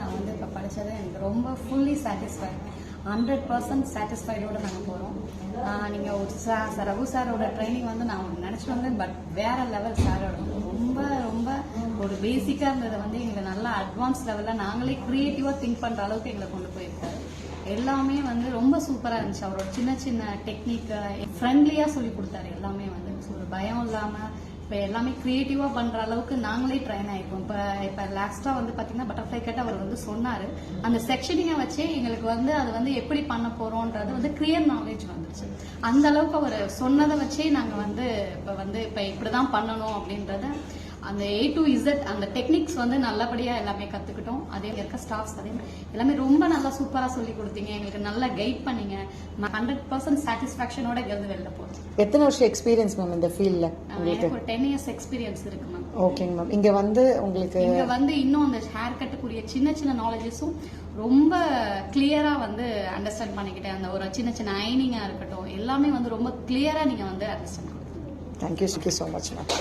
நான் வந்து இப்போ படித்தது எனக்கு ரொம்ப ஃபுல்லி சாட்டிஸ்ஃபைட் 100% சாட்டிஸ்ஃபைடோடு நாங்கள் போகிறோம். நீங்கள் ஒரு ரகு சாரோட ட்ரைனிங் வந்து நான் நினச்சிட்டு வந்தேன். பட் வேறு லெவல் சாரோட ரொம்ப ரொம்ப ஒரு பேசிக்காக இருந்ததை வந்து எங்களை நல்லா அட்வான்ஸ் லெவலில் நாங்களே க்ரியேட்டிவாக திங்க் பண்ணுற அளவுக்கு எங்களை கொண்டு போயிருக்காரு. எல்லாமே வந்து ரொம்ப சூப்பராக இருந்துச்சு. அவரோட சின்ன சின்ன டெக்னிக்கை ஃப்ரெண்ட்லியாக சொல்லி கொடுத்தாரு. எல்லாமே வந்து ஒரு பயம் இல்லாமல் இப்போ எல்லாமே க்ரியேட்டிவாக பண்ணுற அளவுக்கு நாங்களே ட்ரெயின் ஆகிருக்கோம். இப்போ லாஸ்ட்டாக வந்து பார்த்தீங்கன்னா பட்டர்ஃப்ளை கட் அவர் வந்து சொன்னார். அந்த செக்ஷனிங்கை வச்சே எங்களுக்கு வந்து அது வந்து எப்படி பண்ண போகிறோன்றது வந்து கிளியர் நாலேஜ் வந்துருச்சு. அந்த அளவுக்கு அவர் சொன்னதை வச்சே நாங்கள் வந்து இப்போ இப்படி தான் பண்ணணும் அப்படின்றத அந்த A to Z அந்த டெக்னிக்ஸ் வந்து நல்லபடியாக எல்லாமே கற்றுக்கிட்டோம். அதே இருக்க ஸ்டாஃப்ஸ் அதே எல்லாமே ரொம்ப நல்லா சூப்பராக சொல்லி கொடுத்தீங்க. எங்களுக்கு நல்லா கைட் பண்ணீங்க. 100% சாட்டிஸ்ஃபேக்ஷனோட இருந்து வெளில போகிறோம். எத்தனை வருஷம் எக்ஸ்பீரியன்ஸ் மேம் இந்த ஃபீல்டில்? எனக்கு ஒரு 10 years எக்ஸ்பீரியன்ஸ் இருக்கு மேம். ஓகேங்க மேம். இங்கே வந்து உங்களுக்கு இங்கே வந்து இன்னும் அந்த ஹேர் கட்டுக்குரிய சின்ன சின்ன நாலேஜஸும் ரொம்ப கிளியராக வந்து அண்டர்ஸ்டாண்ட் பண்ணிக்கிட்டேன். அந்த ஒரு சின்ன சின்ன ஐனிங்காக இருக்கட்டும் எல்லாமே வந்து ரொம்ப கிளியராக நீங்கள் வந்து அண்டர்ஸ்டாண்ட் பண்ணுங்க. Thank you so much ma'am.